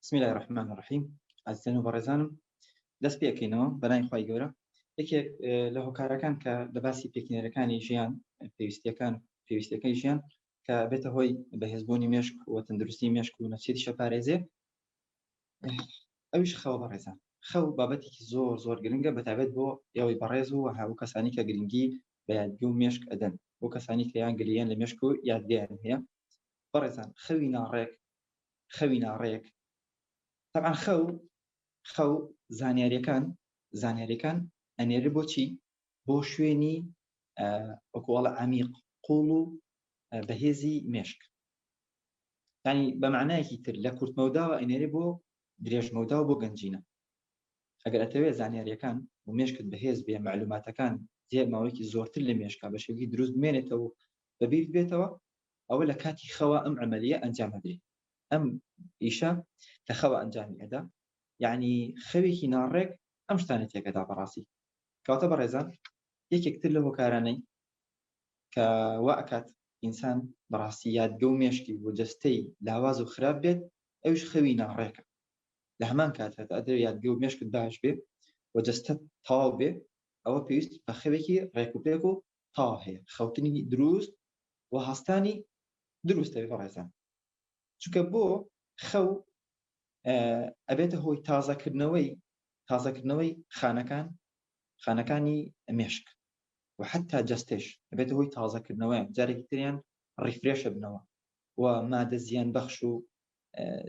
بسم الله الرحمن الرحیم. عزیزان و بەڕێزانم، دەست پێکەینەوە بەلای خی گەورە یەکێک لە هۆکارەکان کە لە باسی پێکێنەرەکانی ژیان پێویستەکەی ژیان کە بێتە هۆی بەهێزبوونی مێشک و تەندروستی مێشک و نەچێتی شەپارێزێ ئەویش خەوە. بەڕێزان، خەو بابەتێکی زۆر گرنگە، بەتابەت بۆ ئێوەی بەڕێز و هاو کەسانی کە گرنگی بە یادگی و مێشک ئەدەن، بۆ کەسانی کە یان گلیان لە مێشک و یادگیان هەیە. بەڕێزان، خەوی ناڕێک طبعا خەو زانیاریەکان ئەنێرە بۆچی؟ بۆ شوێنی وەکوڵە عەمیق، قوڵ و بەهێزی مێشک. یعنی بە معنایەکی تر لە کورتمەوداوە ئەنێرە بۆ درێژمەودا و بۆ گەنجینە. ئەگەر ئەتەوێت زانیاریەکان و مێشکت بەهێز بێ، معلوماتەکان جێ ماوەیەکی زۆرتر لە مێشکە بە شێوەیەکی دروست بمێنێتەوە و بەبیر بێتەوە، ئەوە لە کاتی خەوە ئەم عەمەلیە ئەنجام ئەدرێت. ئەم ئیشە کە خەوە ئەنجامی ئەدا، یعنی خەوێکی ناڕێک ئەم شتانە تێکەدا بەڕاستی. کەواتە بەڕێزان، یەکێکتر لە هۆکارانەی کە وا ئەکات ئینسان بەڕاستی یادگە و مێشکی بۆ جەستەی لاواز و خراپ بێت، ئەوش خەوی ناڕێکە. لە هەمان کاتە ئەدەوێت یادگە و مێشکت باش بێ و جەستەت تەواو بێ، ئەوە پێویست بە خەوێکی ڕێک و پێک و تاوا هەیە، خەوتنی دروست و هەستانی دروستە بەڕێزان. چونکە بۆ خەو ئەبێتە هۆی تازەکردنەوەی خانەکانی مێشک و حتا جەستێش ئەبێتە هۆی تازەکردنەوەی، جارێکی تریان ڕیفرێشە بنەوە و مادە زیان بەخش و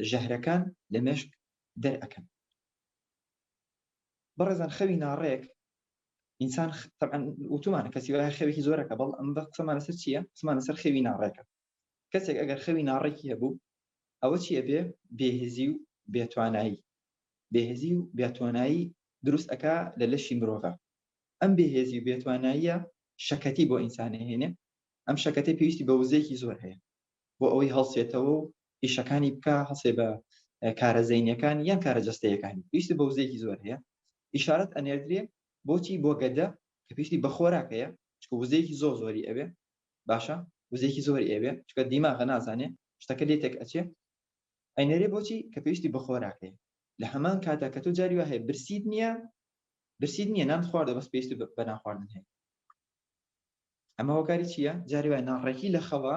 ژەهرەکان لە مێشک دەرئەکەن. بەڕێزان، خەوی ناڕێک ئینسان طبعا وتمانە کەسی وایە خەوێکی زۆرەکە، بەڵ ئەم بە قسەمان لەسەر چییە؟ قسەمان لەسەر خەوی ناڕێکە. کەسێک ئەگەر خەوی ناڕێکی هەبوو، ئەوە چیە بێ؟ بێهێزی و بێتوانایی دروست ئەکا لە لەشی مرۆڤە. ئەم بێهێزی و بێتواناییە شەکەتی بۆ ئینسانە هێنێ. ئەم شەکەتە پێویستی بە وزەیەکی زۆر هەیە بۆ ئەوەی هەڵسێتەوە و ئیشەکانی بکە، هەڵسێ بە کارە زەینیەکان یان کارە جەستەیەکانی، پێویستی بە وزەیەکی زۆر هەیە. ئیشارەت ئەنێردرێ بۆچی؟ بۆ گەدە کە پێویستی بە خۆراک هەیە، چکە وزەیەکی زۆری ئەوێ. باشە، وزەیەکی زۆری ئەوێ، چکە دیماغە نازانێ شتەکە لێتێک ئەچێ، ئەینەرێ بۆچی؟ کە پێویستی بە خۆراک هەیە. لە هەمان کاتا کە تۆ جاری وا هەیە برسید نییە نان خواردە، بەس پێویستی بە نان خواردن هەیە. ئەمە هۆکاری چییە؟ جاری وایە ناڕێکی لە خەوە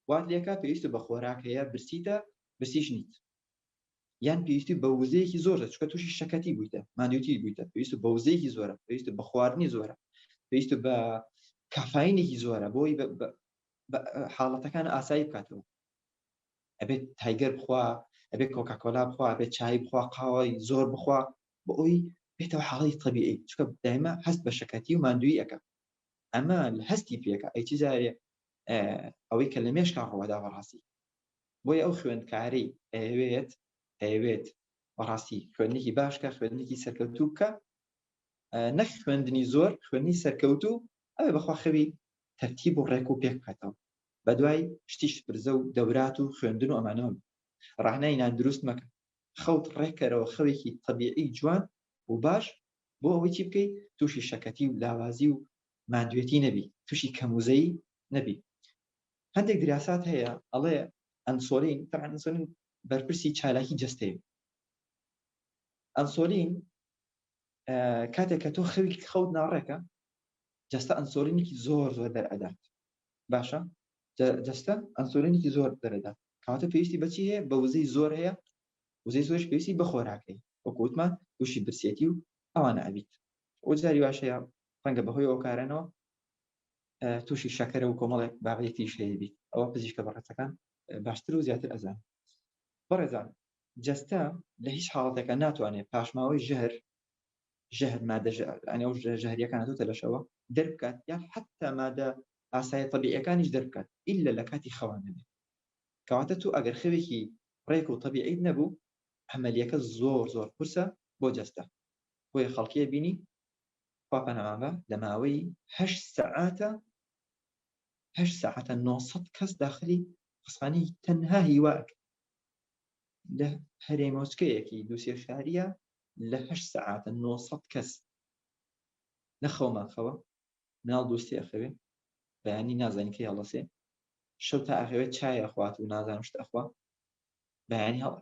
وات لێکا پێویستی بە خۆراک هەیە، برسیش نیت، یان پێویستی بە وزەیەکی زۆرە، چکە تووشی شەکەتی بوویتە، ماندوویەتی بوویتە، پێویستی بە وزەیەکی زۆرە، پێویستی بە خواردنی زۆرە، پێویستی بە کافاینێکی زۆرە بۆی بە حاڵەتەکان ئاسایی بکاتەوە. ئەبێت تایگەر بخوا، ئەبێت کۆکاکۆلا بخوا، ئەبێت چای بخوا، قاوەی زۆر بخوا، بۆ ئەوی بێتەوە حاڵەتی طەبیعی، چکە دایما هەست بە شەکەتی و ماندووی ئەکا. ئەمە هەستی پێکە ئەیچی جارێ ئەوەی کە لە مێشکان ڕەوەدا بەڕاستی. بۆیە ئەو خوێندکارەی ئەیەوێت بەڕاستی خوێندنێکی باشکە، خوێندنێکی سەرکەوتوو بکە، نەک خوێندنی زۆر، خوێندنی سەرکەوتوو، ئەوێ بەخوا خەوی تەرتیب و ڕێک و پێک بکاتەوە. بەدوای شتیش برزە و دەورات و خوێندن و ئەمانەوە ڕاهنای نان دروست مەکە. خەوت ڕێکەرەوە، خەوێکی طەبیعی جوان و باش، بۆ ئەوەی چی بکەیت؟ تووشی شەکەتی و لاوازی و ماندوێتی نەبی، تووشی کەموزەیی نەبی. هەندێک دراسات هەیە ئەڵێ ئەنسۆلین، طبعا ئەنسۆلین بەرپرسی چالاکی جەستەیە. ئەنسۆلین کاتێک کە تۆ خەوت ناڕێکە، جەستە ئەنسۆلینێکی زۆر دەرئەدات. باشە، جەستە ئەنسۆلینێکی زۆر دەرەدات، کەواتە پێویستی بەچی هەیە؟ بە وزەی زۆر هەیە. وزەی زۆرش پێویستی بە خۆراکەی، وەکو وتمان تووشی برسێتی و ئەوانە ئەبیت. ئەو جاری واشەیە ڕەنگە بەهۆی ئەو کارانەوە تووشی شەکەرە و کۆمەڵێک بابەتێکیش هەیە بیت. ئەوە پزیشکە بەڕێزەکان باشتر و زیاتر ئەزان. بەڕێزان، جەستە لە هیچ حاڵەتێکە ناتوانێت پاشماوەی ژەهر مادە ئەو ژەهریەکانە توتە لەشەوە دەربکات، یان حتا مادە ئاسایی طەبیعیەکانیش دەربکات، ئیلا لە کاتی خەوان نەبێت. کەواتە تو ئەگەر خەوێکی ڕێک و طەبیعیت نەبوو، عەمەلیەکە زۆر قورسە بۆ جەستە. بۆیە خەڵکیە بینی خوا پەنامان بە لە ماوەی 8 سەعاتە 900 کەس داخلی خستخانەی تەنها هیواک لە هەرێمۆچکەیەکی دووسێ شاریە، لە 8 سەعاتە 900 کەس نەخەومانخەوە، مناڵ دووسێ ئەخەوێ، بەیانی نازانی کەی هەڵەسێ، شەو تا ئەخەوێت چای ئەخوات و نازانم شت ئەخوا، بەیانی هەڵە.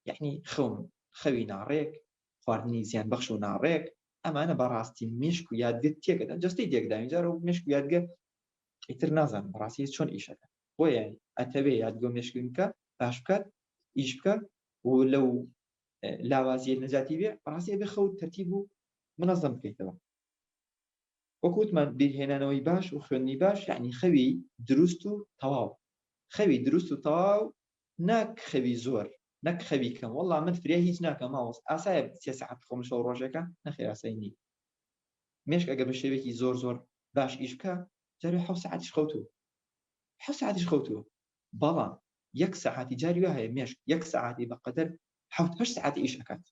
یعنی خەوی ناڕێک، خواردنی زیان بەخش و ناڕێک، ئەمانە بەڕاستی مێشک و یادگەت تێکەدەن. جەستەی تێکداوین جارە و مێشک و یادگە ئیتر نازانم بەڕاستی چۆن ئیشەکە. بۆیە ئەتەوێ یادگە و مێشکین بکە، باش بکات، ئیش بکە و لەو لاوازیە نەجاتی بێ، بەڕاستی ئەبێ خەوت تەرتیب و منەظەم بکەیتەوە. وەکو وتمان بیرهێنانەوەی باش و خوێندنی باش یعنی خەوی دروست و تەواو. خەوی دروست و تەواو، نەک خەوی زۆر، نەک خەوی کەم. وەڵڵا من فریا هیچ ناکەم ماوەس ئاسایە 3 سەعات بخۆم لە شەو ڕۆژێکە، نەخێر ئاسایی نی. مێشک ئەگە بە شێوەیەکی زۆر باش ئیش بکە، جارێ 7 ساعتیش خەوتووە. 7 ساعتیش خەوتووە. بەڵام 1 ساعتی جاری وا هەیە مێشک 1 ساعتی بەقەدەر 7-8 ساعتی ئیش ئەکات.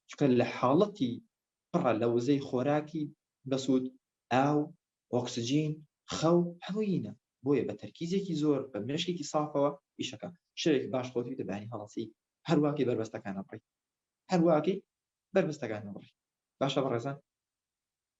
چونکە لە حاڵەتی پڕە لە وزەی خۆراکی بەسوود، ئاو، ئۆکسجین، خەو هەموویینە. بۆیە بە تەرکیزێکی زۆر بە مێشکێکی سافەوە ئیشەکە. شەوێک باش خۆتی دەبانی هەڵەسی هەروواکەی بربەستەکانە بڕی، هەروواکەی بربەستەکانە بڕی. باشە بەڕێزان،